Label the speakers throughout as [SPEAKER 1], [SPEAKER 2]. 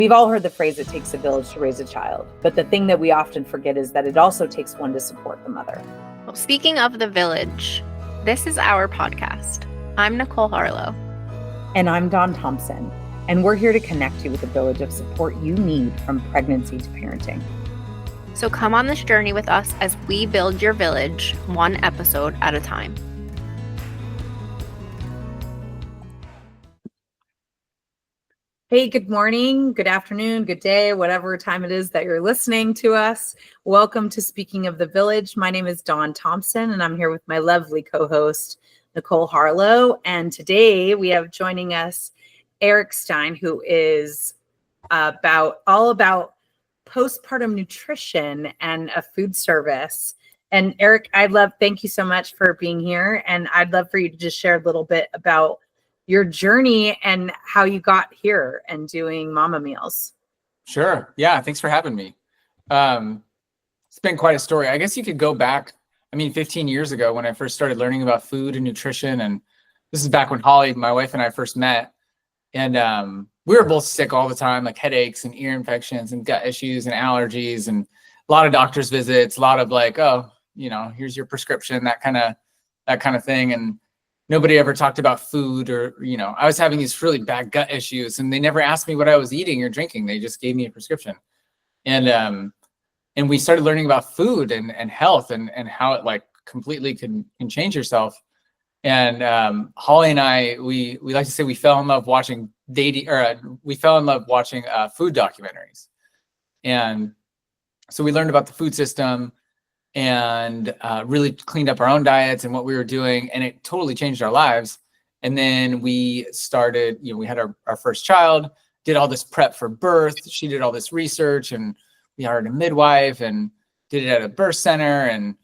[SPEAKER 1] We've all heard the phrase, it takes a village to raise a child. But the thing that we often forget is that it also takes one to support the mother.
[SPEAKER 2] Well, speaking of the village, this is our podcast. I'm Nicole Harlow.
[SPEAKER 1] And I'm Dawn Thompson. And we're here to connect you with a village of support you need from pregnancy to parenting.
[SPEAKER 2] So come on this journey with us as we build your village one episode at a time.
[SPEAKER 1] Hey, good morning, good afternoon, good day, whatever time it is that you're listening to us. Welcome to Speaking of the Village. My name is Dawn Thompson, and I'm here with my lovely co-host, Nicole Harlow. And today we have joining us Eric Stein, who is all about postpartum nutrition and a food service. And Eric, thank you so much for being here. And I'd love for you to just share a little bit about your journey and how you got here and doing mama meals.
[SPEAKER 3] Sure. Yeah. Thanks for having me. It's been quite a story. I guess you could go back, 15 years ago when I first started learning about food and nutrition. And this is back when Holly, my wife, and I first met. And we were both sick all the time, like headaches and ear infections and gut issues and allergies and a lot of doctor's visits, a lot of like, here's your prescription, that kind of thing. And nobody ever talked about food or, I was having these really bad gut issues and they never asked me what I was eating or drinking. They just gave me a prescription. And we started learning about food and health and how it like completely can change yourself. And Holly and I, we like to say we fell in love watching food documentaries. And so we learned about the food system and really cleaned up our own diets and what we were doing, and it totally changed our lives. And then we started, we had our first child, did all this prep for birth. She did all this research, and we hired a midwife and did it at a birth center. And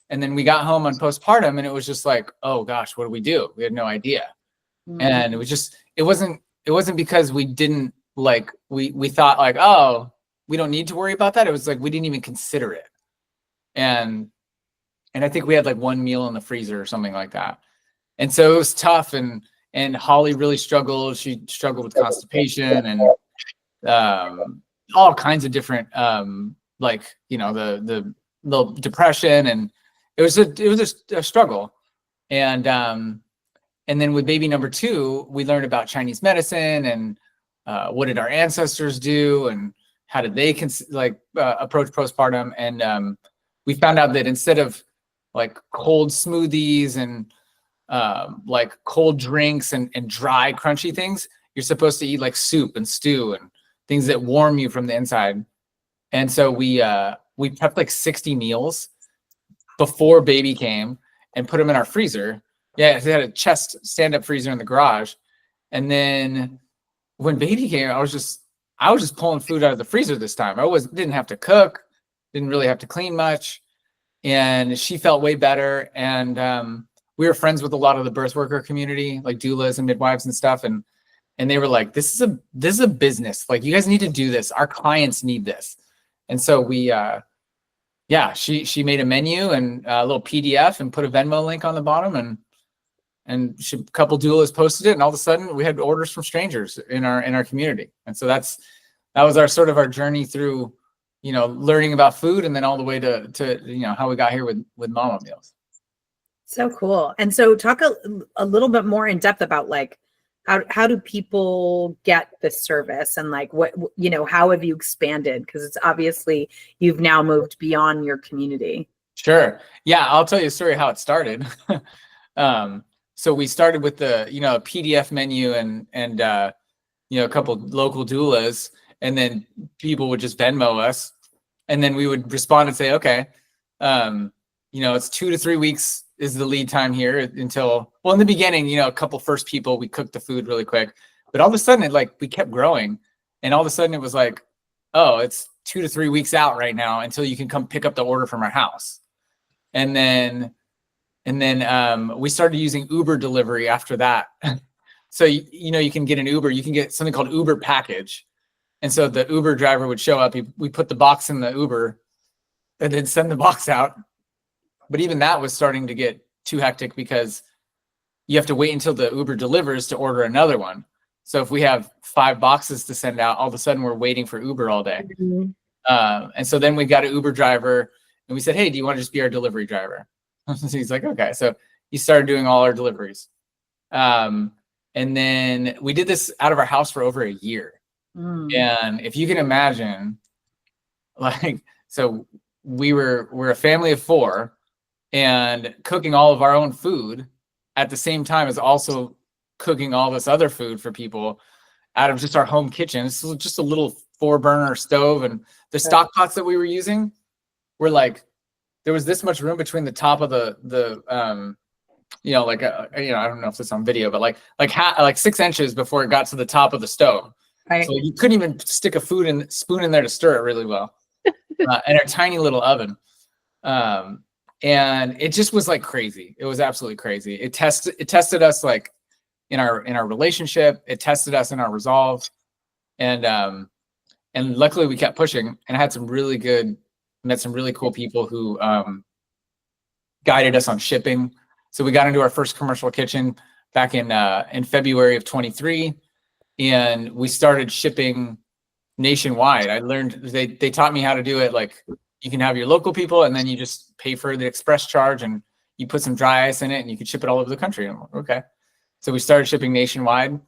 [SPEAKER 3] then we got home on postpartum, and it was just like, oh gosh, what do? We had no idea. Mm-hmm. And it was just, it wasn't because we didn't we thought like, oh, we don't need to worry about that. It was like, we didn't even consider it. And I think we had like one meal in the freezer or something like that. And so it was tough. And Holly really struggled. She struggled with constipation and all kinds of different, the depression. And it was a struggle. And then with baby number 2, we learned about Chinese medicine and what did our ancestors do and how did they approach postpartum. And we found out that instead of like cold smoothies and like cold drinks and dry crunchy things, you're supposed to eat like soup and stew and things that warm you from the inside. And so we prepped like 60 meals before baby came and put them in our freezer. Yeah, they had a chest stand-up freezer in the garage. And then when baby came, I was just pulling food out of the freezer this time. Didn't have to cook, didn't really have to clean much. And she felt way better. And we were friends with a lot of the birth worker community, like doulas and midwives and stuff. And they were like, this is a business. Like, you guys need to do this. Our clients need this. And so we, she made a menu and a little PDF and put a Venmo link on the bottom, and a couple doulas posted it, and all of a sudden we had orders from strangers in our community. And so that was our journey through, learning about food, and then all the way to how we got here with mama meals.
[SPEAKER 1] So cool. And so talk a little bit more in depth about like, how do people get this service, and like what, how have you expanded? Because it's obviously you've now moved beyond your community.
[SPEAKER 3] Sure. Yeah. I'll tell you a story how it started. So we started with the, PDF menu and a couple local doulas, and then people would just Venmo us, and then we would respond and say, okay, it's 2 to 3 weeks is the lead time here until, in the beginning, a couple first people, we cooked the food really quick, but all of a sudden we kept growing, and all of a sudden it was like, oh, it's 2 to 3 weeks out right now until you can come pick up the order from our house. And then we started using Uber delivery after that. So, you can get an Uber, you can get something called Uber package. And so the Uber driver would show up, we put the box in the Uber and then send the box out. But even that was starting to get too hectic because you have to wait until the Uber delivers to order another one. So if we have 5 boxes to send out, all of a sudden we're waiting for Uber all day.
[SPEAKER 2] Mhm.
[SPEAKER 3] And so then we got an Uber driver and we said, hey, do you want to just be our delivery driver? So he's like, okay. So he started doing all our deliveries. And then we did this out of our house for over a year. And if you can imagine, like, so we're a family of 4 and cooking all of our own food at the same time as also cooking all this other food for people out of just our home kitchen. This was just a little 4-burner stove, and the stock pots that we were using were like, there was this much room between the top of the like I don't know if it's on video, but like 6 inches before it got to the top of the stove.
[SPEAKER 1] Right.
[SPEAKER 3] So you couldn't even stick a spoon in there to stir it really well. And our tiny little oven. And it just was like crazy. It was absolutely crazy. It tested us like in our relationship. It tested us in our resolve. And luckily we kept pushing, and I had met some really cool people who guided us on shipping. So we got into our first commercial kitchen back in February of 23, and we started shipping nationwide. I learned, they taught me how to do it. Like, you can have your local people, and then you just pay for the express charge, and you put some dry ice in it, and you can ship it all over the country. And I'm like, okay. So we started shipping nationwide,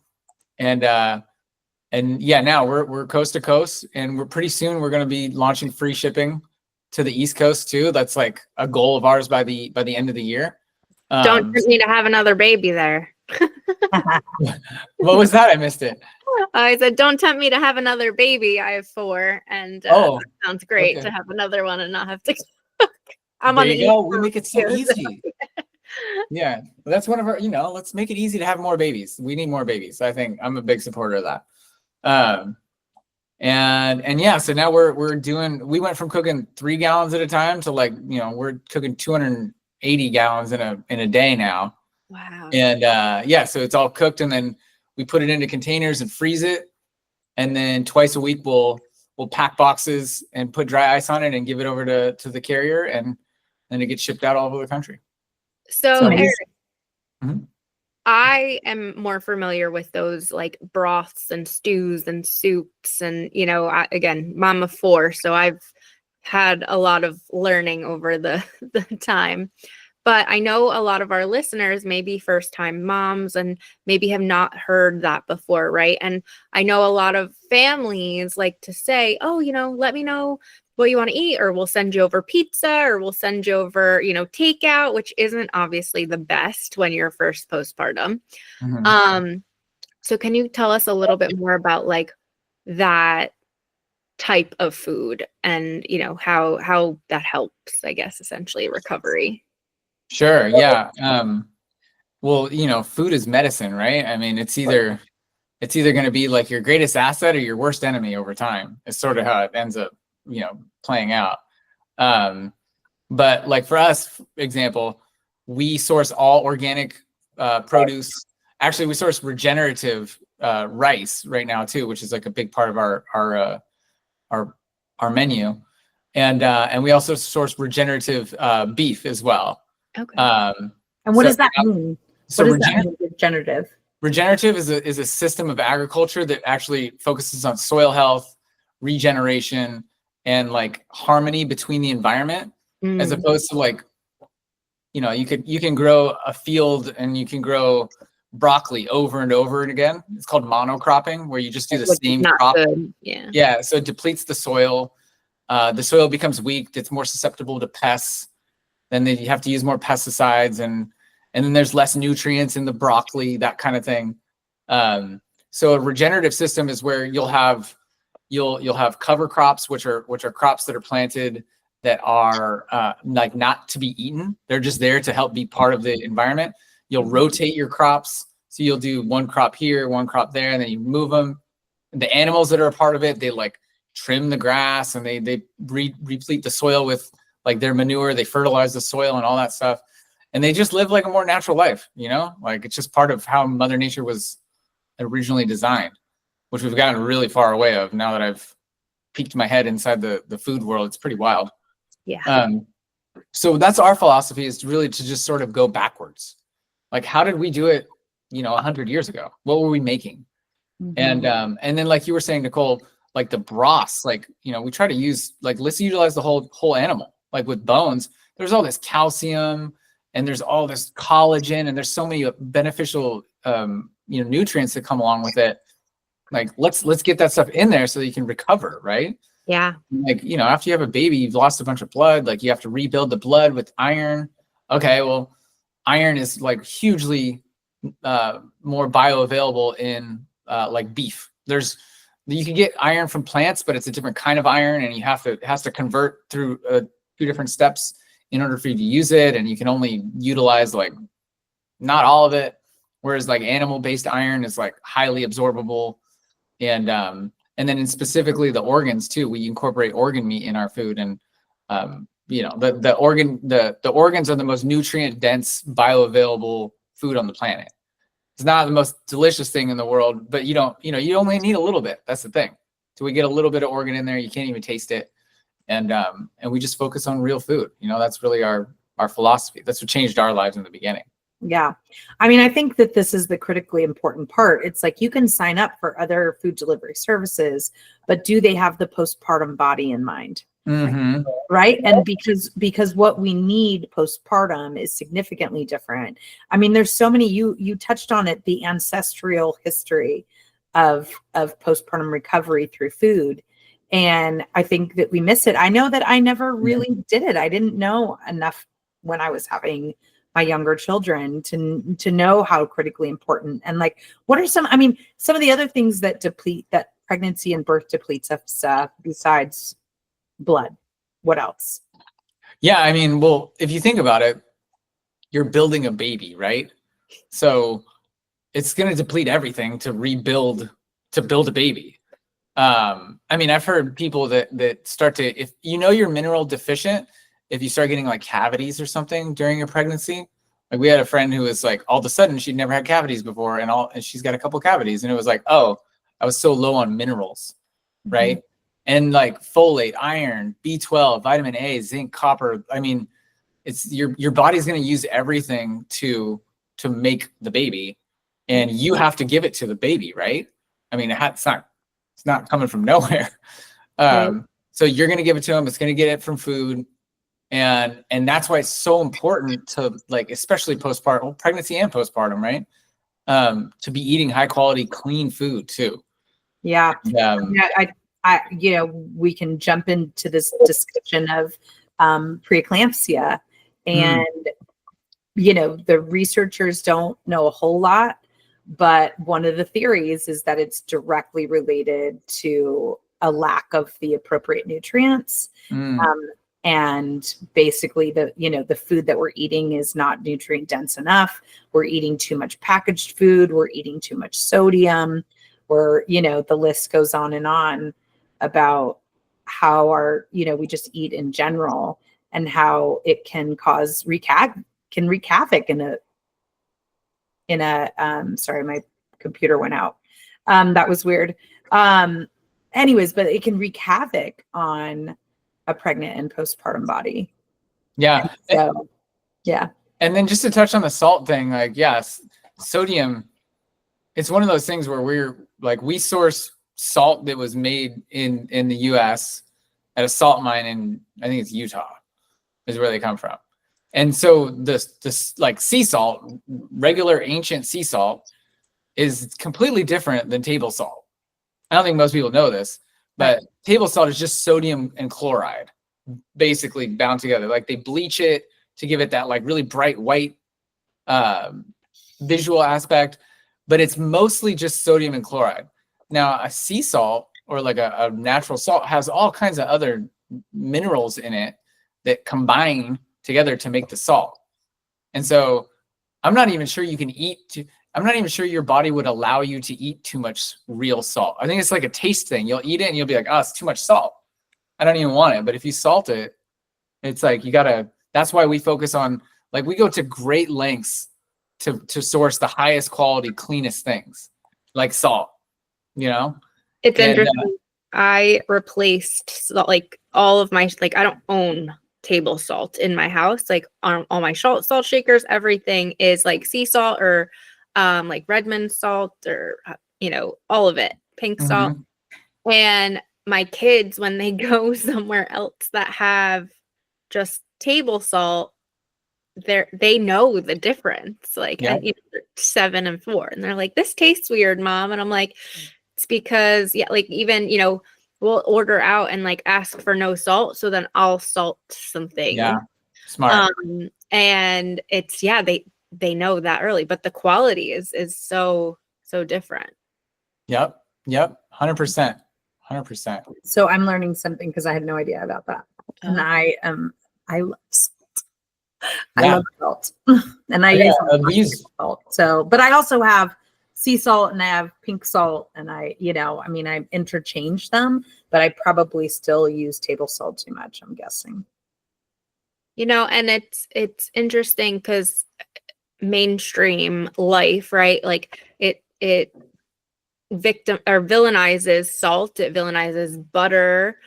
[SPEAKER 3] and yeah, now we're coast to coast, and we're pretty soon we're going to be launching free shipping to the East Coast too. That's like a goal of ours by the end of the year.
[SPEAKER 2] Don't just need to have another baby there.
[SPEAKER 3] What was that? I missed it.
[SPEAKER 2] I said, don't tempt me to have another baby. I have 4, and that sounds great to have another one and not have to cook. I'm on the
[SPEAKER 3] There you go. We make it so easy. Yeah, well, that's one of our, let's make it easy to have more babies. We need more babies. I think I'm a big supporter of that. And yeah, so now we went from cooking 3 gallons at a time to we're cooking 280 gallons in a day now.
[SPEAKER 2] Wow.
[SPEAKER 3] And yeah, so it's all cooked, and then we put it into containers and freeze it. And then twice a week we'll pack boxes and put dry ice on it and give it over to the carrier, and then it gets shipped out all over the country.
[SPEAKER 2] So Eric,
[SPEAKER 3] Mhm.
[SPEAKER 2] I am more familiar with those like broths and stews and soups, and again, mom of 4, so I've had a lot of learning over the time. But I know a lot of our listeners may be first-time moms and maybe have not heard that before, right? And I know a lot of families like to say, oh, let me know what you want to eat, or we'll send you over pizza, or we'll send you over, takeout, which isn't obviously the best when you're first postpartum.
[SPEAKER 3] Mhm.
[SPEAKER 2] So can you tell us a little bit more about like that type of food and, how that helps, I guess, essentially recovery?
[SPEAKER 3] Sure. Yeah. Well, food is medicine, right? I mean, it's either going to be like your greatest asset or your worst enemy over time. It's sort of how it ends up, playing out. But like for us, for example, we source all organic produce. Actually, we source regenerative rice right now too, which is like a big part of our menu. And we also source regenerative beef as well.
[SPEAKER 2] Okay.
[SPEAKER 1] And what does that mean?
[SPEAKER 3] So
[SPEAKER 1] what does that mean, regenerative?
[SPEAKER 3] Regenerative is a system of agriculture that actually focuses on soil health, regeneration, and like harmony between the environment, as opposed to like, you can grow a field and you can grow broccoli over and over and again. It's called monocropping, where you just do the same crop.
[SPEAKER 2] Good. Yeah.
[SPEAKER 3] Yeah. So it depletes the soil. The soil becomes weak. It's more susceptible to pests. Then you have to use more pesticides, and then there's less nutrients in the broccoli, that kind of thing. So a regenerative system is where you'll have cover crops, which are crops that are planted that are like not to be eaten. They're just there to help be part of the environment. You'll rotate your crops. So you'll do one crop here, one crop there, and then you move them. The animals that are a part of it, they like trim the grass, and they replete the soil with like their manure. They fertilize the soil and all that stuff. And they just live like a more natural life, like it's just part of how Mother Nature was originally designed, which we've gotten really far away of now that I've peeked my head inside the food world. It's pretty wild.
[SPEAKER 2] Yeah.
[SPEAKER 3] So that's our philosophy, is really to just sort of go backwards. Like, how did we do it, 100 years ago? What were we making?
[SPEAKER 1] Mhm.
[SPEAKER 3] And then like you were saying, Nicole, like the broths, like, we try to use, like, let's utilize the whole animal. Like with bones, there's all this calcium and there's all this collagen and there's so many beneficial nutrients that come along with it. Like let's get that stuff in there so that you can recover, right?
[SPEAKER 2] Yeah.
[SPEAKER 3] Like, after you have a baby, you've lost a bunch of blood, like you have to rebuild the blood with iron. Okay, well, iron is like hugely more bioavailable in like beef. You can get iron from plants, but it's a different kind of iron, and it has to convert through 2 different steps in order for you to use it, and you can only utilize like not all of it. Whereas like animal-based iron is like highly absorbable, and then specifically the organs too. We incorporate organ meat in our food, and the organs are the most nutrient dense, bioavailable food on the planet. It's not the most delicious thing in the world, but you only need a little bit. That's the thing. So we get a little bit of organ in there, you can't even taste it. And we just focus on real food. That's really our philosophy. That's what changed our lives in the beginning.
[SPEAKER 1] Yeah. I mean, I think that this is the critically important part. It's like you can sign up for other food delivery services, but do they have the postpartum body in mind?
[SPEAKER 3] Mm-hmm.
[SPEAKER 1] Right. And because what we need postpartum is significantly different. I mean, there's so many, you touched on it, the ancestral history of postpartum recovery through food. And I think that we miss it. I know that I never really did it. I didn't know enough when I was having my younger children to know how critically important, and like, what are some of the other things that pregnancy and birth depletes us besides blood? What else?
[SPEAKER 3] Yeah, I mean, well, if you think about it, you're building a baby, right? So it's going to deplete everything to build a baby. I mean, I've heard people that start to, if you're mineral deficient, if you start getting like cavities or something during your pregnancy. Like we had a friend who was like, all of a sudden she'd never had cavities before, and she's got a couple cavities, and it was like, oh, I was so low on minerals, right? And like folate, iron, B12, vitamin A, zinc, copper. I mean, it's your body's going to use everything to make the baby, and you have to give it to the baby, right? I mean, it's not coming from nowhere. So you're going to give it to them. It's going to get it from food. And that's why it's so important to, like, especially postpartum, pregnancy and postpartum, right? To be eating high quality, clean food too.
[SPEAKER 1] Yeah. We can jump into this discussion of preeclampsia, and the researchers don't know a whole lot, but one of the theories is that it's directly related to a lack of the appropriate nutrients. And basically the food that we're eating is not nutrient dense enough. We're eating too much packaged food. We're eating too much sodium. The list goes on about how we just eat in general, and how it can wreak havoc in a sorry, my computer went out. That was weird. Anyways, but it can wreak havoc on a pregnant and postpartum body.
[SPEAKER 3] Yeah.
[SPEAKER 1] So, yeah.
[SPEAKER 3] And then just to touch on the salt thing, like, yes, sodium, it's one of those things where we source salt that was made in the US at a salt mine in, I think it's Utah, is where they come from. And so this like sea salt, regular ancient sea salt, is completely different than table salt. I don't think most people know this, but table salt is just sodium and chloride basically bound together. Like they bleach it to give it that like really bright white visual aspect, but it's mostly just sodium and chloride. Now a sea salt, or like a natural salt, has all kinds of other minerals in it that combine together to make the salt. And so I'm not even sure your body would allow you to eat too much real salt. I think it's like a taste thing. You'll eat it and you'll be like, oh, it's too much salt. I don't even want it. But if you salt it, it's like that's why we focus on, like, we go to great lengths to source the highest quality, cleanest things, like salt,
[SPEAKER 2] It's interesting. I replaced like all of my, like, I don't own table salt in my house. Like on all my salt shakers, everything is like sea salt or like Redmond salt or all of it, pink salt.
[SPEAKER 3] Mm-hmm.
[SPEAKER 2] And my kids, when they go somewhere else that have just table salt, they know the difference. Like,
[SPEAKER 3] Yeah.
[SPEAKER 2] and they're 7 and 4, and they're like, "This tastes weird, Mom." And I'm like, it's because, like, even, we'll order out and like ask for no salt, so then I'll salt something.
[SPEAKER 3] Yeah. Smart.
[SPEAKER 2] And it's, they know that early, but the quality is so different.
[SPEAKER 3] Yep. 100%. 100%.
[SPEAKER 1] So I'm learning something because I had no idea about that. And I love salt. I love salt. And I use salt. So, but I also have sea salt and I have pink salt, and I interchange them, but I probably still use table salt too much, I'm guessing.
[SPEAKER 2] And it's interesting because mainstream life, right? Like it victim or villainizes salt, it villainizes butter,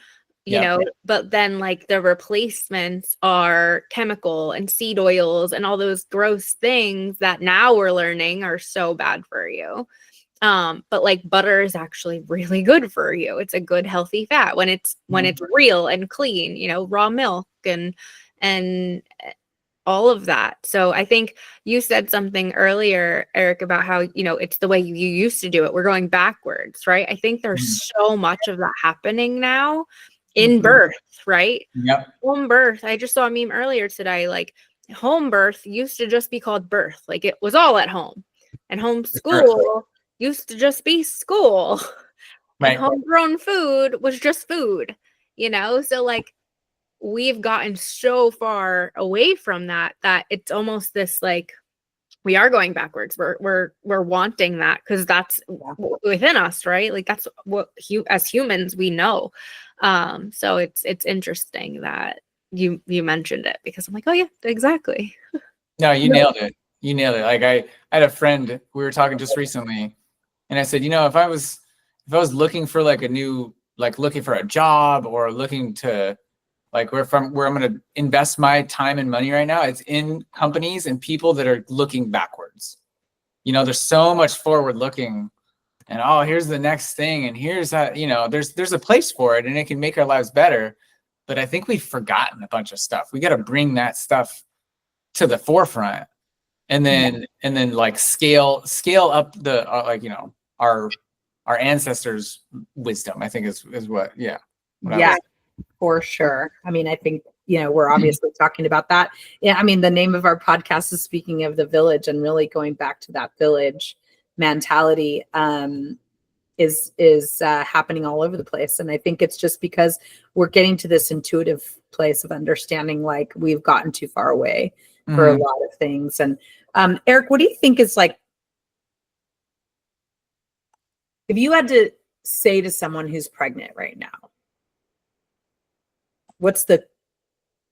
[SPEAKER 2] but then like the replacements are chemical and seed oils and all those gross things that now we're learning are so bad for you. But like butter is actually really good for you. It's a good healthy fat when it's real and clean, raw milk and all of that. So I think you said something earlier, Eric, about how, it's the way you used to do it. We're going backwards, right? I think there's so much of that happening now in birth, right?
[SPEAKER 3] Yep.
[SPEAKER 2] Home birth. I just saw a meme earlier today, like home birth used to just be called birth. Like it was all at home, and home school used to just be school. Right. And homegrown food was just food, So like, we've gotten so far away from that it's almost this like we are going backwards. We're wanting that because that's within us, right? Like that's what as humans we know. So it's interesting that you mentioned it, because I'm like, oh yeah, exactly.
[SPEAKER 3] No, you nailed it. Like I had a friend, we were talking just recently, and I said, if I was looking for like looking for a job or looking to like where I'm going to invest my time and money right now, it's in companies and people that are looking backwards. There's so much forward looking, and here's the next thing, and here's that. There's a place for it, and it can make our lives better. But I think we've forgotten a bunch of stuff. We got to bring that stuff to the forefront, and then like scale up the our ancestors' wisdom. I think is what
[SPEAKER 1] for sure. I mean, I think, we're obviously talking about that. Yeah. I mean, the name of our podcast is Speaking of the Village, and really going back to that village mentality is happening all over the place. And I think it's just because we're getting to this intuitive place of understanding, like we've gotten too far away for a lot of things. And Eric, what do you think is like, if you had to say to someone who's pregnant right now, what's the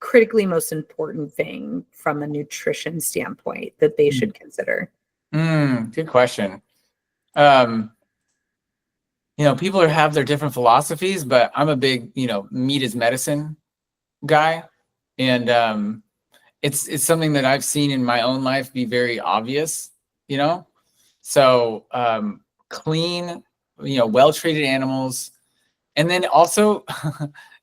[SPEAKER 1] critically most important thing from a nutrition standpoint that they should consider?
[SPEAKER 3] Good question. People have their different philosophies, but I'm a big, meat is medicine guy. And it's something that I've seen in my own life be very obvious, So clean, well-treated animals. And then also,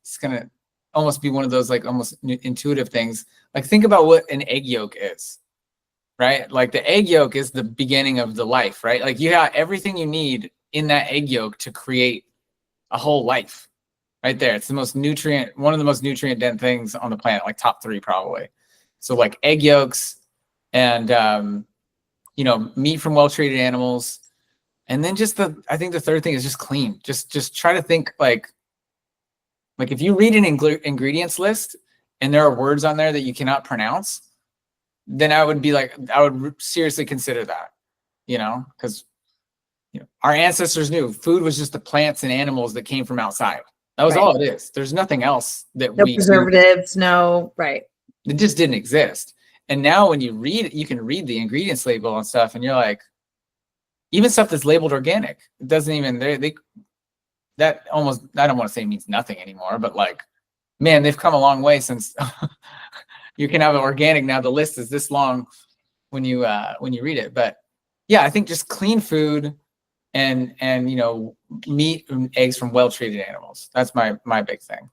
[SPEAKER 3] it's going to almost be one of those like almost intuitive things. Like think about what an egg yolk is, right? Like the egg yolk is the beginning of the life, right? Like you have everything you need in that egg yolk to create a whole life right there. It's one of the most nutrient dense things on the planet, like top 3 probably. So like egg yolks and, meat from well-treated animals. And then I think the third thing is just clean. Just try to think like if you read an ingredients list and there are words on there that you cannot pronounce, then I would seriously consider that, because our ancestors knew food was just the plants and animals that came from outside. That was all it is. There's nothing else that
[SPEAKER 1] no preservatives,
[SPEAKER 3] it just didn't exist. And now when you read it, you can read the ingredients label and stuff, and you're like, even stuff that's labeled organic, it doesn't even, that almost, I don't want to say means nothing anymore, but like, man, they've come a long way since you can have it organic now. The list is this long when you read it. But yeah, I think just clean food and meat and eggs from well-treated animals. That's my big thing.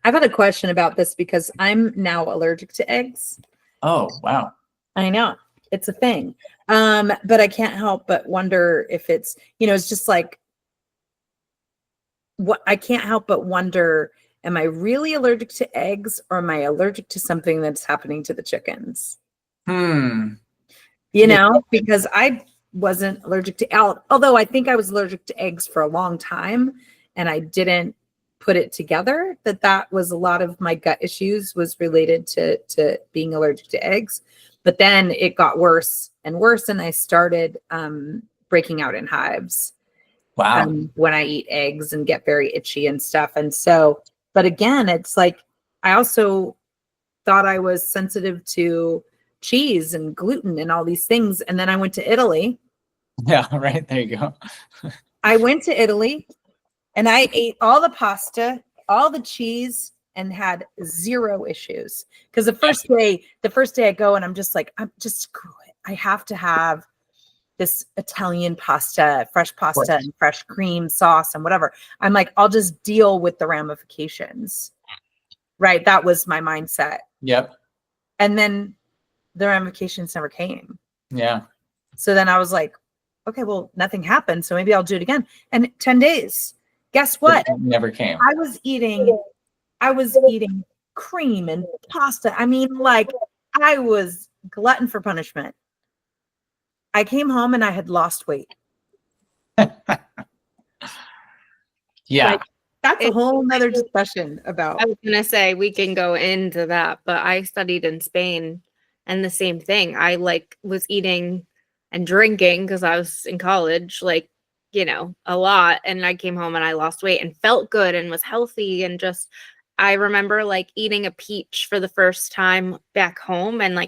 [SPEAKER 1] I've had a question about this because I'm now allergic to eggs.
[SPEAKER 3] Oh, wow.
[SPEAKER 1] I know it's a thing. But I can't help but wonder if it's, it's just like, what I can't help but wonder, am I really allergic to eggs, or am I allergic to something that's happening to the chickens? Because I wasn't allergic to, although I think I was allergic to eggs for a long time, and I didn't put it together that was a lot of my gut issues was related to being allergic to eggs. But then it got worse and worse, and I started breaking out in hives.
[SPEAKER 3] Wow.
[SPEAKER 1] When I eat eggs and get very itchy and stuff. And so, but again, it's like, I also thought I was sensitive to cheese and gluten and all these things. And then I went to Italy.
[SPEAKER 3] Yeah, right. There you go.
[SPEAKER 1] I went to Italy and I ate all the pasta, all the cheese, and had zero issues. Because the first day I go and I'm just like, screw it. I have to have this Italian pasta, fresh pasta and fresh cream sauce and whatever. I'm like, I'll just deal with the ramifications. Right. That was my mindset.
[SPEAKER 3] Yep.
[SPEAKER 1] And then the ramifications never came.
[SPEAKER 3] Yeah.
[SPEAKER 1] So then I was like, okay, well, nothing happened. So maybe I'll do it again. And 10 days, guess what?
[SPEAKER 3] It never came.
[SPEAKER 1] I was eating cream and pasta. I mean, like, I was glutton for punishment. I came home and I had lost weight.
[SPEAKER 3] Yeah.
[SPEAKER 1] Like, that's a whole nother discussion about.
[SPEAKER 2] I was going to say, we can go into that, but I studied in Spain and the same thing. I was eating and drinking because I was in college, a lot. And I came home and I lost weight and felt good and was healthy. And I remember eating a peach for the first time back home. And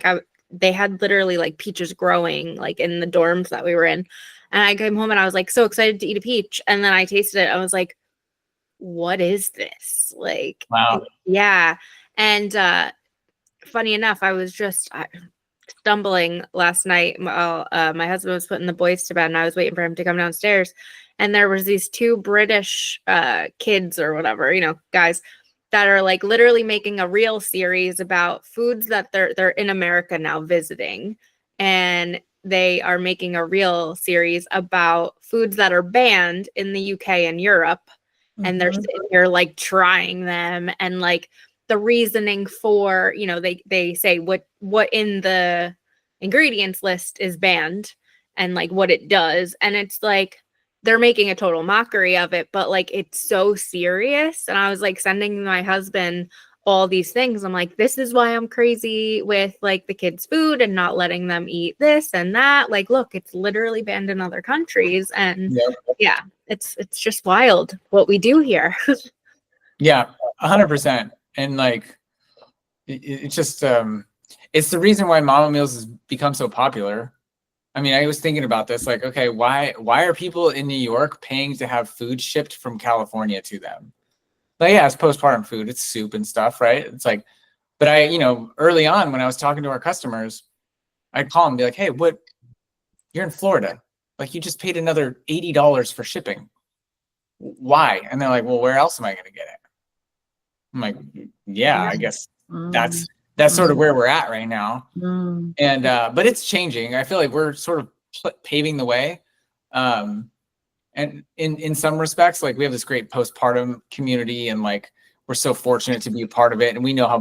[SPEAKER 2] they had literally peaches growing in the dorms that we were in. And I came home and I was so excited to eat a peach. And then I tasted it. I was like, what is this?
[SPEAKER 3] Wow.
[SPEAKER 2] Yeah. And funny enough, I was just stumbling last night. My husband was putting the boys to bed and I was waiting for him to come downstairs. And there was these two British kids or whatever, guys that are literally making a reel series about foods that they're in America now visiting. And they are making a reel series about foods that are banned in the UK and Europe. Mm-hmm. And they're sitting here trying them and the reasoning for, they say what in the ingredients list is banned and what it does. And it's they're making a total mockery of it, but it's so serious. And I was sending my husband all these things. I'm like, this is why I'm crazy with the kids' food and not letting them eat this and that. Look, it's literally banned in other countries. And yeah, it's just wild what we do here.
[SPEAKER 3] Yeah, 100%. And it's just, it's the reason why Mama Meals has become so popular. I mean, I was thinking about this, okay, why are people in New York paying to have food shipped from California to them? Yeah, it's postpartum food, it's soup and stuff, right? It's but early on when I was talking to our customers, I'd call them and be like, hey, you're in Florida. You just paid another $80 for shipping. Why? And they're like, well, where else am I going to get it? I'm like, yeah, I guess that's sort of where we're at right now. And but it's changing. I feel like we're sort of paving the way. And in some respects, we have this great postpartum community, and we're so fortunate to be a part of it. And we know how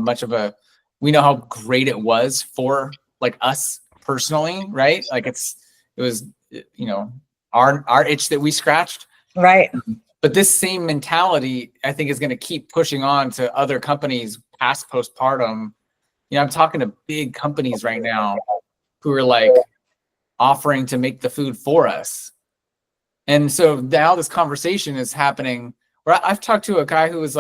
[SPEAKER 3] great it was for us personally, right? It was our itch that we scratched.
[SPEAKER 1] Right.
[SPEAKER 3] But this same mentality, I think, is going to keep pushing on to other companies past postpartum. I'm talking to big companies right now who are offering to make the food for us. And so now this conversation is happening where I've talked to a guy who was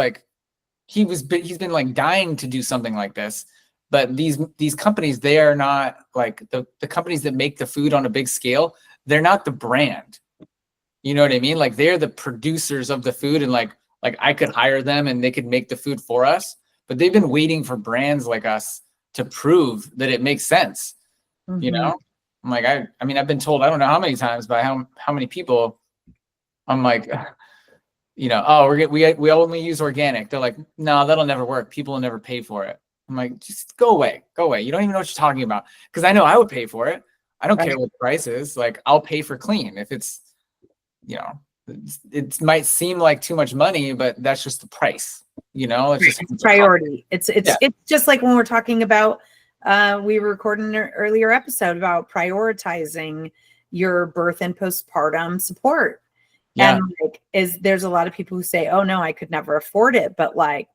[SPEAKER 3] he's been dying to do something like this. But these companies, they are not the companies that make the food on a big scale. They're not the brand. You know what I mean? They're the producers of the food, and I could hire them and they could make the food for us. But they've been waiting for brands like us to prove that it makes sense, I'm like, I mean, I've been told, I don't know how many times by how many people, I'm like, you know, oh, we only use organic. They're like, no, that'll never work. People will never pay for it. I'm like, just go away. You don't even know what you're talking about. Because I know I would pay for it. I don't care what the price is. Like, I'll pay for clean. If it's, you know, it might seem like too much money, but that's just the price. You know, it's just
[SPEAKER 1] priority. It's just like when we're talking about, we were recording an earlier episode about prioritizing your birth and postpartum support.
[SPEAKER 3] Yeah.
[SPEAKER 1] And like, there's a lot of people who say, oh no, I could never afford it. But like,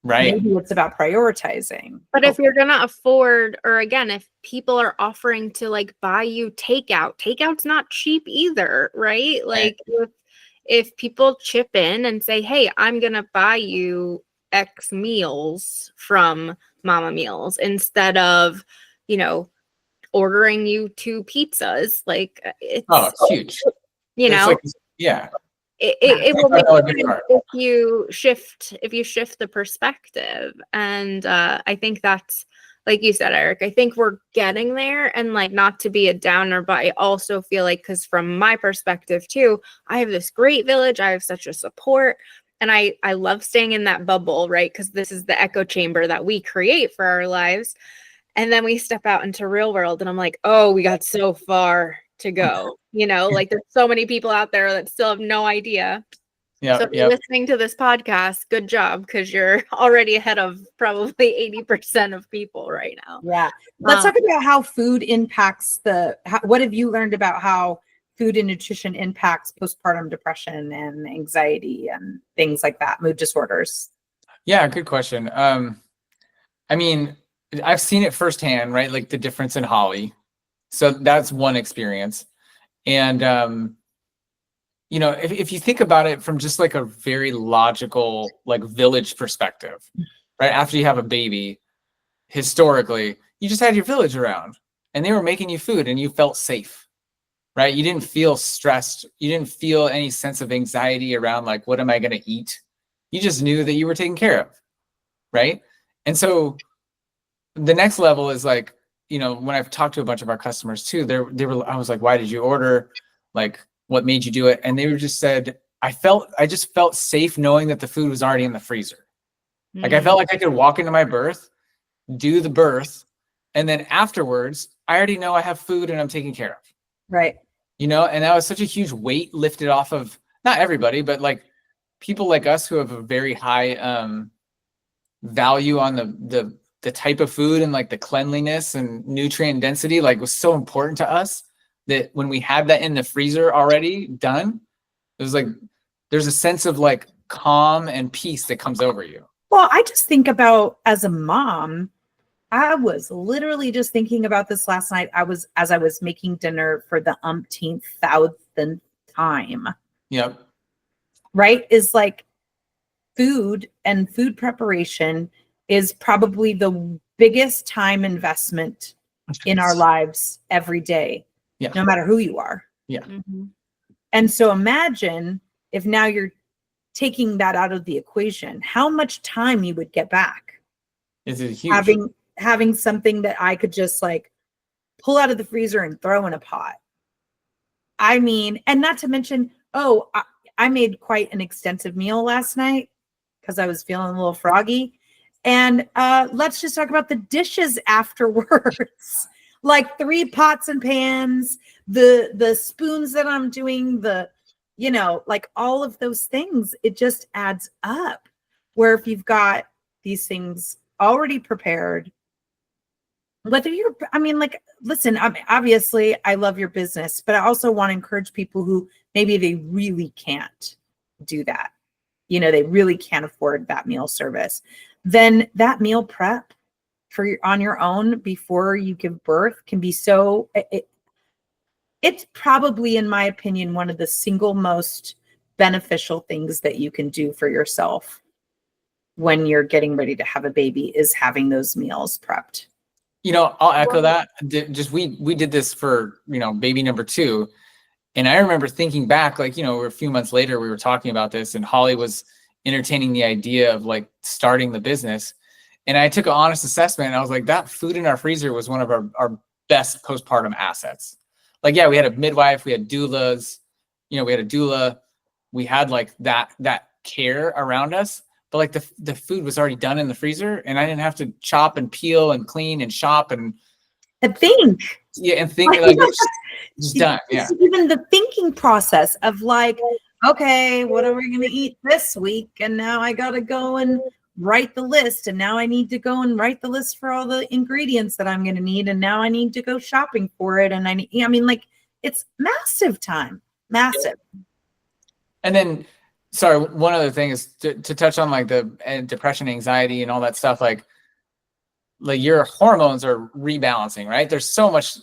[SPEAKER 1] maybe it's about prioritizing.
[SPEAKER 2] But if you're going to afford, or again, if people are offering to like buy you takeout's not cheap either, right? Like if people chip in and say, hey, I'm going to buy you X meals from Mama Meals instead of, you know, ordering you 2 pizzas, like it's
[SPEAKER 3] huge.
[SPEAKER 2] You know,
[SPEAKER 3] like, yeah.
[SPEAKER 2] It will make sense if you shift the perspective. And I think that's, like you said, Eric, I think we're getting there. And like, not to be a downer, but I also feel like, because from my perspective too, I have this great village. I have such a support. And I love staying in that bubble, right? Because this is the echo chamber that we create for our lives. And then we step out into real world and I'm like, oh, we got so far to go. You know, like there's so many people out there that still have no idea.
[SPEAKER 3] Yeah.
[SPEAKER 2] So if you're listening to this podcast, good job, because you're already ahead of probably 80% of people right now.
[SPEAKER 1] Yeah. Let's talk about how food impacts what have you learned about how food and nutrition impacts postpartum depression and anxiety and things like that, mood disorders?
[SPEAKER 3] Yeah, good question. I mean, I've seen it firsthand, right? Like the difference in Holly. So that's one experience. And, you know, if you think about it from just like a very logical, like village perspective, right? After you have a baby, historically, you just had your village around and they were making you food and you felt safe, right? You didn't feel stressed. You didn't feel any sense of anxiety around like, what am I going to eat? You just knew that you were taken care of, right? And so the next level is like, you know, when I've talked to a bunch of our customers too, I was like, why did you order? Like, what made you do it? And they were just said, I just felt safe knowing that the food was already in the freezer. Like I felt like I could walk into my birth, do the birth, and then afterwards, I already know I have food and I'm taken care of.
[SPEAKER 1] Right.
[SPEAKER 3] You know, and that was such a huge weight lifted off of not everybody, but like people like us who have a very high value on the type of food and like the cleanliness and nutrient density, like was so important to us that when we had that in the freezer already done, it was like, there's a sense of like calm and peace that comes over you.
[SPEAKER 1] Well, I just think about as a mom, I was literally just thinking about this last night. As I was making dinner for the umpteenth thousandth time.
[SPEAKER 3] Yep.
[SPEAKER 1] Right? Is like food and food preparation is probably the biggest time investment in our lives every day, no matter who you are.
[SPEAKER 3] Yeah.
[SPEAKER 1] Mm-hmm. And so imagine if now you're taking that out of the equation, how much time you would get back.
[SPEAKER 3] Is it huge?
[SPEAKER 1] Having something that I could just like pull out of the freezer and throw in a pot. I mean, and not to mention, I made quite an extensive meal last night because I was feeling a little froggy. And let's just talk about the dishes afterwards. Like 3 pots and pans, the spoons that I'm doing, like all of those things, it just adds up. Where if you've got these things already prepared, listen, obviously I love your business, but I also want to encourage people who maybe they really can't do that. You know, they really can't afford that meal service. Then that meal prep on your own before you give birth can be it's probably, in my opinion, one of the single most beneficial things that you can do for yourself when you're getting ready to have a baby is having those meals prepped.
[SPEAKER 3] You know, I'll echo that. Just we did this for, baby number 2. And I remember thinking back, like, a few months later, we were talking about this and Holly was entertaining the idea of like starting the business. And I took an honest assessment and I was like, that food in our freezer was one of our best postpartum assets. Like, yeah, we had a midwife, we had doulas, you know, we had a doula, we had like that care around us, but like the food was already done in the freezer, and I didn't have to chop and peel and clean and shop and
[SPEAKER 1] think.
[SPEAKER 3] Yeah, and think like it's just done. Yeah.
[SPEAKER 1] Even the thinking process of like, okay, what are we going to eat this week? And now I got to go and write the list. And now I need to go and write the list for all the ingredients that I'm going to need. And now I need to go shopping for it. And I mean, like, it's massive time, massive.
[SPEAKER 3] And then, sorry, one other thing is to touch on like the depression, anxiety, and all that stuff. Like your hormones are rebalancing, right? There's so much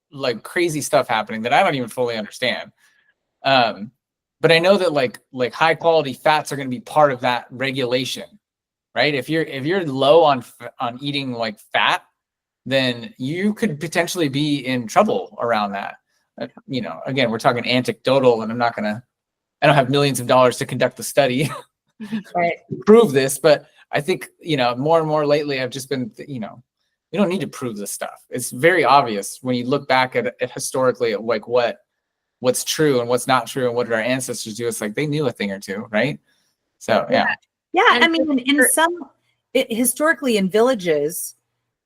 [SPEAKER 3] like crazy stuff happening that I don't even fully understand. But I know that like high quality fats are going to be part of that regulation, right? If you're low on eating like fat, then you could potentially be in trouble around that. You know, again, we're talking anecdotal, and I don't have millions of dollars to conduct the study
[SPEAKER 1] right.
[SPEAKER 3] to prove this, but I think, you know, more and more lately, I've just been, you know, you don't need to prove this stuff. It's very obvious when you look back at historically at like what's true and what's not true and what did our ancestors do. It's like they knew a thing or two, right? So yeah.
[SPEAKER 1] I mean, historically in villages,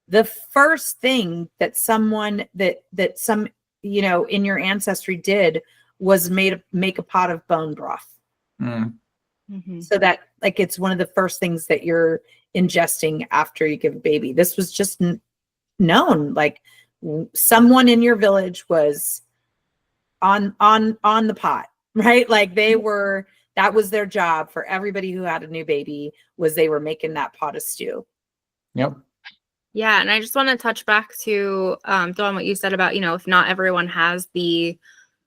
[SPEAKER 1] the first thing that someone that some, you know, in your ancestry did was make a pot of bone broth. So that like it's one of the first things that you're ingesting after you give a baby. This was just known. Like someone in your village was on the pot, right? Like that was their job for everybody who had a new baby, was they were making that pot of stew.
[SPEAKER 3] Yep.
[SPEAKER 2] Yeah. And I just want to touch back to Dawn, what you said about, you know, if not everyone has the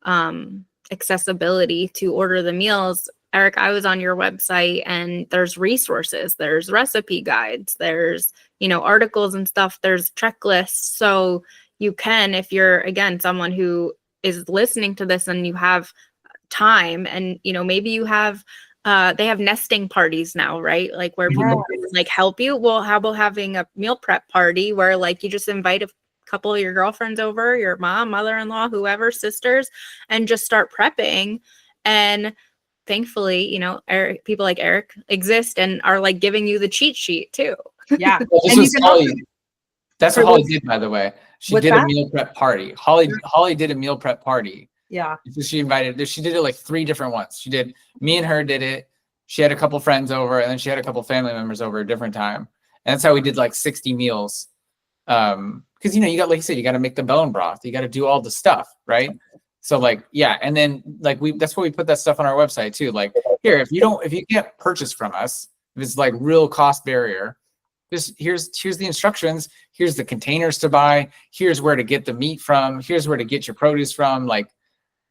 [SPEAKER 2] accessibility to order the meals. Eric, I was on your website and there's resources, there's recipe guides, there's, you know, articles and stuff, there's checklists. So you can, if you're, again, someone who is listening to this and you have time and, you know, maybe you have, they have nesting parties now, right? Like where people can, like help you. Well, how about having a meal prep party where like you just invite a couple of your girlfriends over, your mom, mother-in-law, whoever, sisters, and just start prepping. And thankfully, you know, people like Eric exist and are like giving you the cheat sheet too.
[SPEAKER 1] Yeah.
[SPEAKER 3] Well, that's what Holly did, by the way. She did a meal prep party. Holly did a meal prep party.
[SPEAKER 1] Yeah.
[SPEAKER 3] She did it like 3 different ones. Me and her did it. She had a couple friends over, and then she had a couple family members over at a different time. And that's how we did like 60 meals. Because, you know, you got, like you said, you got to make the bone broth. You got to do all the stuff, right? So like, yeah. And then like that's why we put that stuff on our website too. Like here, if you can't purchase from us, if it's like real cost barrier, just here's the instructions. Here's the containers to buy. Here's where to get the meat from. Here's where to get your produce from. Like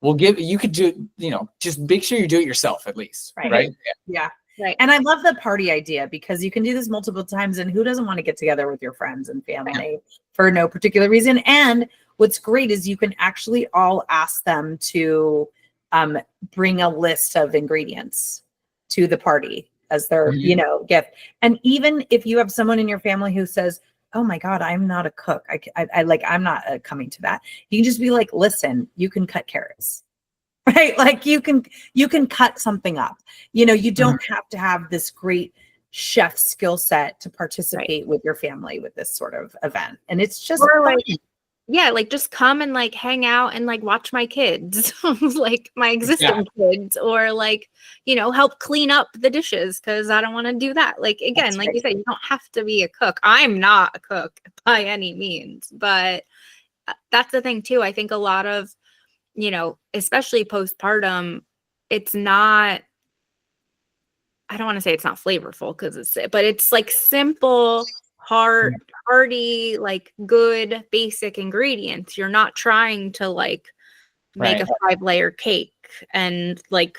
[SPEAKER 3] you could do, you know, just make sure you do it yourself at least. Right.
[SPEAKER 1] Yeah. Right. And I love the party idea because you can do this multiple times, and who doesn't want to get together with your friends and family for no particular reason? And what's great is you can actually all ask them to bring a list of ingredients to the party as their, you know, gift. And even if you have someone in your family who says, oh my God, I'm not a cook. I'm not coming to that. You can just be like, listen, you can cut carrots, right? Like you can cut something up. You know, you don't have to have this great chef skill set to participate with your family with this sort of event. And it's just
[SPEAKER 2] like just come and like hang out and like watch my kids, like my existing kids, or like, you know, help clean up the dishes because I don't want to do that. Like, again, you said, you don't have to be a cook. I'm not a cook by any means, but that's the thing too. I think a lot of, you know, especially postpartum, it's not, I don't want to say it's not flavorful because but it's like simple, hearty, like good basic ingredients. You're not trying to like make a 5-layer cake and like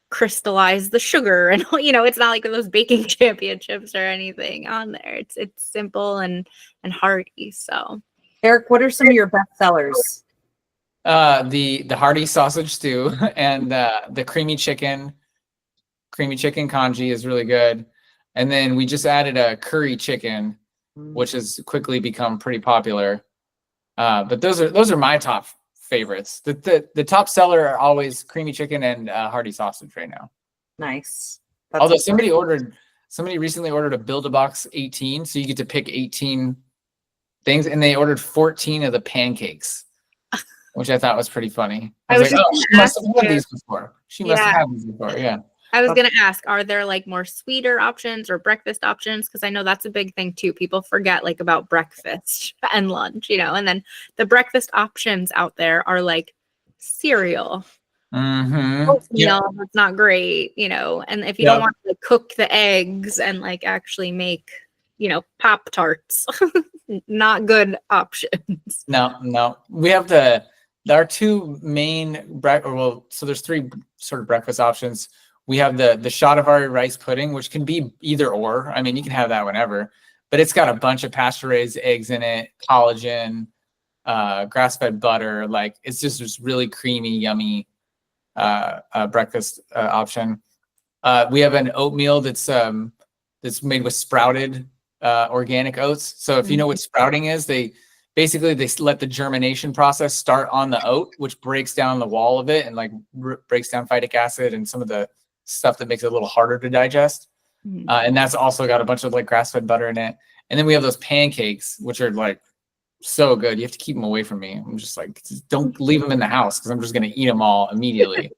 [SPEAKER 2] crystallize the sugar, and you know, it's not like those baking championships or anything on there. It's simple and hearty. So
[SPEAKER 1] Eric, what are some of your best sellers?
[SPEAKER 3] The hearty sausage stew and the creamy chicken congee is really good. And then we just added a curry chicken, which has quickly become pretty popular. But those are my top favorites. The top seller are always creamy chicken and hearty sausage right now.
[SPEAKER 1] Nice.
[SPEAKER 3] Although somebody recently ordered a Build-A-Box 18, so you get to pick 18 things, and they ordered 14 of the pancakes, which I thought was pretty funny. I was like, oh, she must have had these before. She must have had these before, yeah.
[SPEAKER 2] I was going to ask, are there like more sweeter options or breakfast options? Because I know that's a big thing too. People forget like about breakfast and lunch, and then the breakfast options out there are like cereal. Oatmeal, that's not great, and if you don't want to cook the eggs and like actually make, Pop-Tarts, not good options.
[SPEAKER 3] No. We have our two main so there's three sort of breakfast options. We have the Shatavari rice pudding, which can be either or. I mean, you can have that whenever, but it's got a bunch of pasture-raised eggs in it, collagen, grass-fed butter. Like it's just this really creamy, yummy breakfast option. We have an oatmeal that's made with sprouted organic oats. So if you know what sprouting is, they let the germination process start on the oat, which breaks down the wall of it and like breaks down phytic acid and some of the stuff that makes it a little harder to digest. And that's also got a bunch of like grass-fed butter in it. And then we have those pancakes, which are like so good. You have to keep them away from me. I'm just like, don't leave them in the house because I'm just going to eat them all immediately.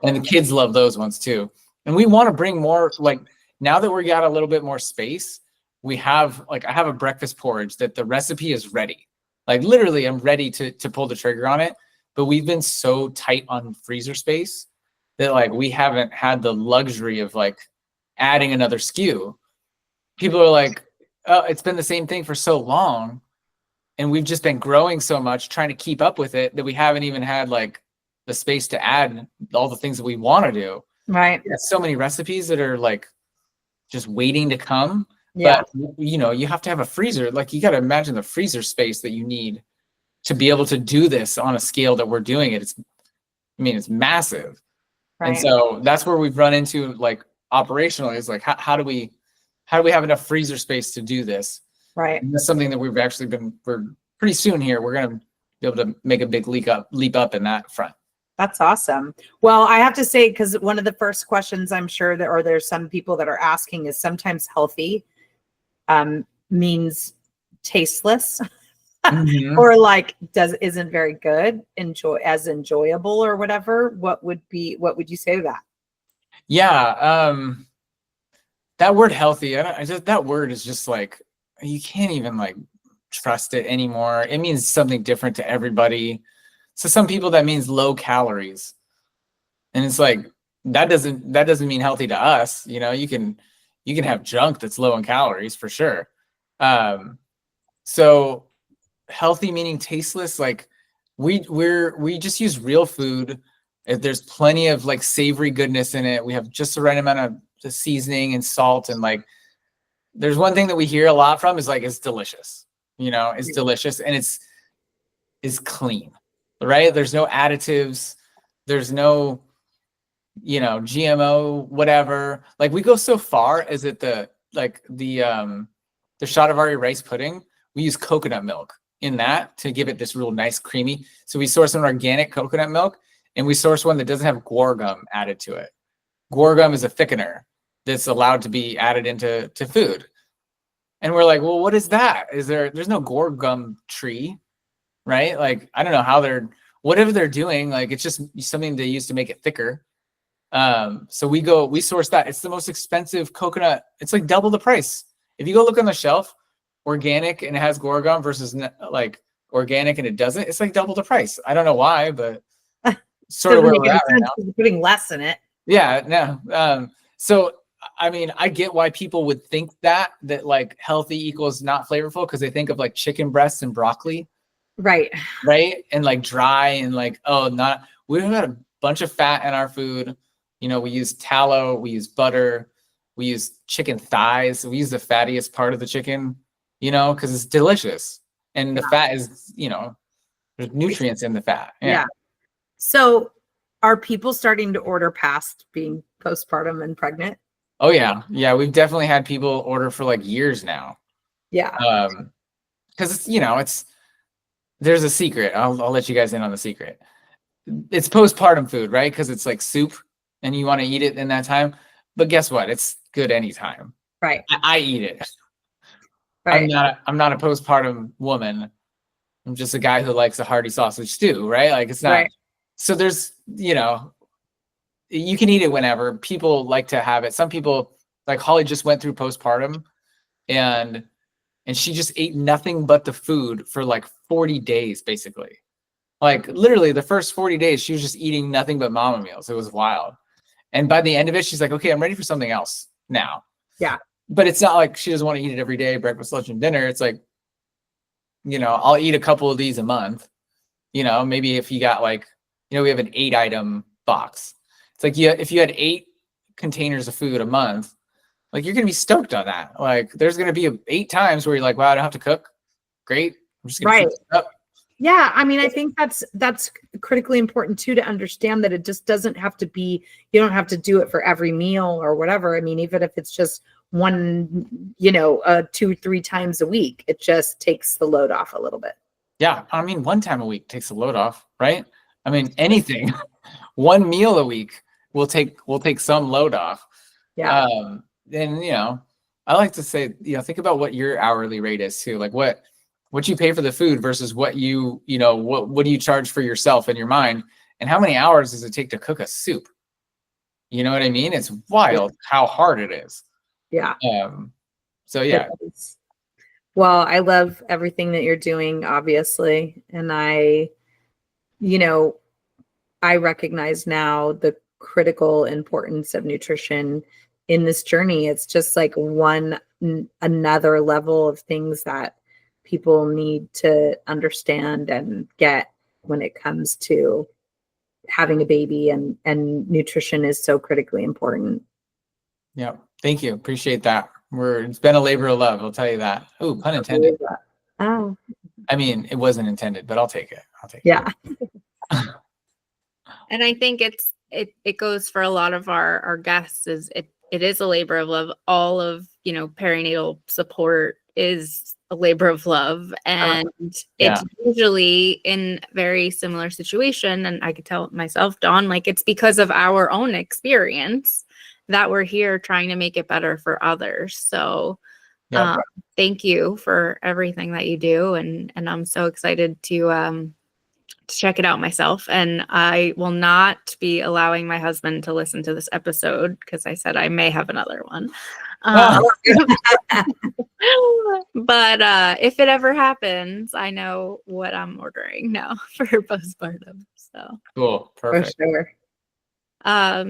[SPEAKER 3] And the kids love those ones too. And we want to bring more, like now that we got a little bit more space, I have a breakfast porridge that the recipe is ready. Like literally I'm ready to pull the trigger on it, but we've been so tight on freezer space that like we haven't had the luxury of like adding another SKU. People are like, oh, it's been the same thing for so long. And we've just been growing so much, trying to keep up with it, that we haven't even had like the space to add all the things that we want to do.
[SPEAKER 1] Right.
[SPEAKER 3] There's so many recipes that are like just waiting to come.
[SPEAKER 1] Yeah.
[SPEAKER 3] But you have to have a freezer. Like you got to imagine the freezer space that you need to be able to do this on a scale that we're doing it. It's massive. Right. And so that's where we've run into like operationally is like, how do we have enough freezer space to do this?
[SPEAKER 1] Right.
[SPEAKER 3] And that's something that we're pretty soon here. We're going to be able to make a big leap up in that front.
[SPEAKER 1] That's awesome. Well, I have to say, because one of the first questions I'm sure there's some people that are asking is sometimes healthy means tasteless or like isn't very good, enjoyable or whatever. What would you say to that?
[SPEAKER 3] Yeah. That word healthy, that word is just like, you can't even like trust it anymore. It means something different to everybody. So some people that means low calories, and it's like that doesn't mean healthy to us. You can have junk that's low in calories for sure. So healthy meaning tasteless. Like we just use real food. There's plenty of like savory goodness in it. We have just the right amount of the seasoning and salt, and like there's one thing that we hear a lot from is like it's delicious. It's delicious and it's clean. Right? There's no additives. There's no, GMO, whatever. Like we go so far as the Shatavari rice pudding, we use coconut milk in that to give it this real nice creamy. So we source an organic coconut milk and we source one that doesn't have guar gum added to it. Guar gum is a thickener that's allowed to be added into food. And we're like, well, what is that? There's no guar gum tree. Right? Like, I don't know whatever they're doing, like it's just something they use to make it thicker. So we source that. It's the most expensive coconut. It's like double the price. If you go look on the shelf, organic and it has guar gum versus like organic and it doesn't, it's like double the price. I don't know why, but sort of where we're at right now.
[SPEAKER 1] You're putting less in it.
[SPEAKER 3] Yeah, no. So, I mean, I get why people would think that like healthy equals not flavorful because they think of like chicken breasts and broccoli.
[SPEAKER 1] Right.
[SPEAKER 3] And like dry and like, we've got a bunch of fat in our food. We use tallow, we use butter, we use chicken thighs. We use the fattiest part of the chicken, because it's delicious. And the fat is, there's nutrients in the fat.
[SPEAKER 1] Yeah. So are people starting to order past being postpartum and pregnant?
[SPEAKER 3] Oh yeah. Yeah. We've definitely had people order for like years now.
[SPEAKER 1] Yeah.
[SPEAKER 3] Because it's, there's a secret. I'll let you guys in on the secret. It's postpartum food, right? Because it's like soup and you want to eat it in that time. But guess what? It's good anytime.
[SPEAKER 1] Right.
[SPEAKER 3] I eat it.
[SPEAKER 1] Right.
[SPEAKER 3] I'm not a postpartum woman. I'm just a guy who likes a hearty sausage stew, right? Like it's not.
[SPEAKER 1] Right.
[SPEAKER 3] So there's, you know, you can eat it whenever. People like to have it. Some people, like Holly, just went through postpartum, and she just ate nothing but the food for like 40 days, basically. Like literally the first 40 days, she was just eating nothing but mama meals. It was wild. And by the end of it, she's like, okay, I'm ready for something else now.
[SPEAKER 1] Yeah.
[SPEAKER 3] But it's not like she doesn't want to eat it every day, breakfast, lunch, and dinner. It's like, you know, I'll eat a couple of these a month. You know, maybe if you got like, you know, we have an 8-item box. It's like, yeah, if you had 8 containers of food a month, like you're going to be stoked on that. Like there's going to be 8 times where you're like, wow, I don't have to cook. Great. I'm just going to
[SPEAKER 1] Right.
[SPEAKER 3] up.
[SPEAKER 1] Yeah, I mean, I think that's critically important too, to understand that it just doesn't have to be, you don't have to do it for every meal or whatever. I mean, even if it's just one, you know, 2-3 times a week, it just takes the load off a little bit.
[SPEAKER 3] Yeah. I mean, 1 time a week takes the load off, right? I mean, anything, 1 meal a week will take some load off.
[SPEAKER 1] Yeah.
[SPEAKER 3] And, you know, I like to say, you know, think about what your hourly rate is too. Like what you pay for the food versus what you know, what do you charge for yourself in your mind? And how many hours does it take to cook a soup? You know what I mean? It's wild how hard it is.
[SPEAKER 1] Yeah.
[SPEAKER 3] So yeah.
[SPEAKER 1] Well, I love everything that you're doing, obviously. And you know, I recognize now the critical importance of nutrition in this journey. It's just like another level of things that people need to understand and get when it comes to having a baby, and nutrition is so critically important.
[SPEAKER 3] Yeah. Thank you. Appreciate that. It's been a labor of love. I'll tell you that. Oh, pun intended.
[SPEAKER 1] Oh,
[SPEAKER 3] I mean, it wasn't intended, but I'll take it.
[SPEAKER 1] yeah.
[SPEAKER 2] And I think it goes for a lot of our guests, is it is a labor of love. All of, you know, perinatal support is a labor of love, and it's usually in very similar situation. And I could tell myself, Dawn, like it's because of our own experience that we're here trying to make it better for others. So thank you for everything that you do, and I'm so excited to check it out myself. And I will not be allowing my husband to listen to this episode because I said I may have another one. But if it ever happens, I know what I'm ordering now for postpartum. So
[SPEAKER 3] cool. Perfect.
[SPEAKER 1] For sure.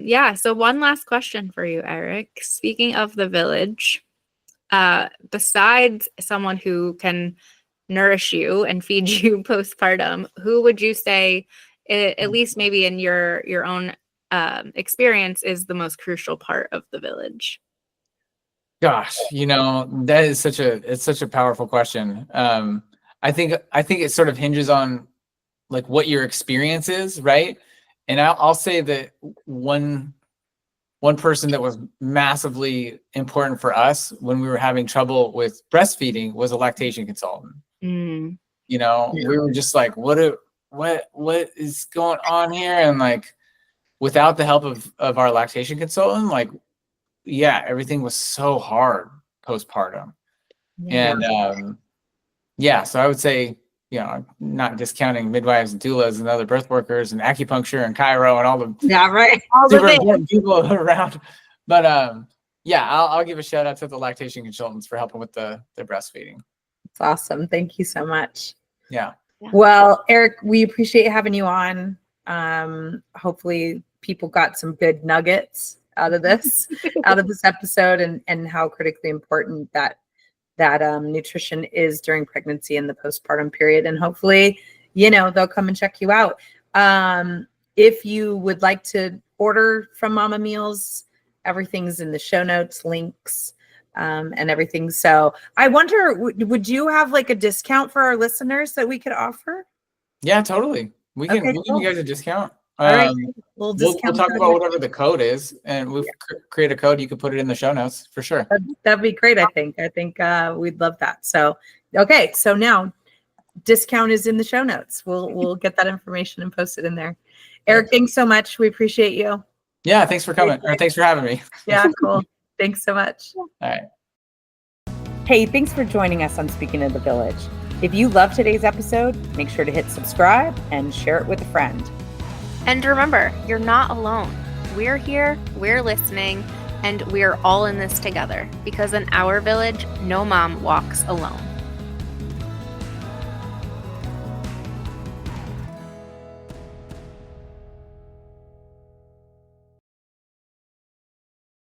[SPEAKER 2] Yeah. So one last question for you, Eric. Speaking of the village, besides someone who can nourish you and feed you postpartum, who would you say, at least maybe in your own experience, is the most crucial part of the village?
[SPEAKER 3] Gosh, you know, that is such a powerful question. I think it sort of hinges on like what your experience is, right? And I'll say that one person that was massively important for us when we were having trouble with breastfeeding was a lactation consultant.
[SPEAKER 2] Mm.
[SPEAKER 3] You know, we were just like, what is going on here? And like, without the help of our lactation consultant, like, yeah, everything was so hard postpartum.
[SPEAKER 1] Yeah.
[SPEAKER 3] And so I would say, you know, not discounting midwives and doulas and other birth workers and acupuncture and chiro and all the super important people around. But I'll give a shout out to the lactation consultants for helping with the breastfeeding.
[SPEAKER 1] It's awesome. Thank you so much.
[SPEAKER 3] Yeah.
[SPEAKER 1] Well, Eric, we appreciate having you on. Hopefully people got some good nuggets out of this episode, and how critically important that nutrition is during pregnancy and the postpartum period. And hopefully, you know, they'll come and check you out. If you would like to order from Mama Meals, everything's in the show notes, links, and everything. So I wonder, would you have like a discount for our listeners that we could offer?
[SPEAKER 3] Yeah, totally. We can give you guys a discount.
[SPEAKER 1] All right.
[SPEAKER 3] We'll talk about whatever the code is, and we'll create a code. You can put it in the show notes for sure.
[SPEAKER 1] That'd be great. I think we'd love that. So, okay. So now discount is in the show notes. We'll get that information and post it in there. Eric, thanks so much. We appreciate you.
[SPEAKER 3] Yeah, thanks for coming, or thanks for having me.
[SPEAKER 1] Yeah, cool. Thanks so much.
[SPEAKER 3] All right.
[SPEAKER 1] Hey, thanks for joining us on Speaking of the Village. If you love today's episode, make sure to hit subscribe and share it with a friend.
[SPEAKER 2] And remember, you're not alone. We're here, we're listening, and we're all in this together, because in our village, no mom walks alone.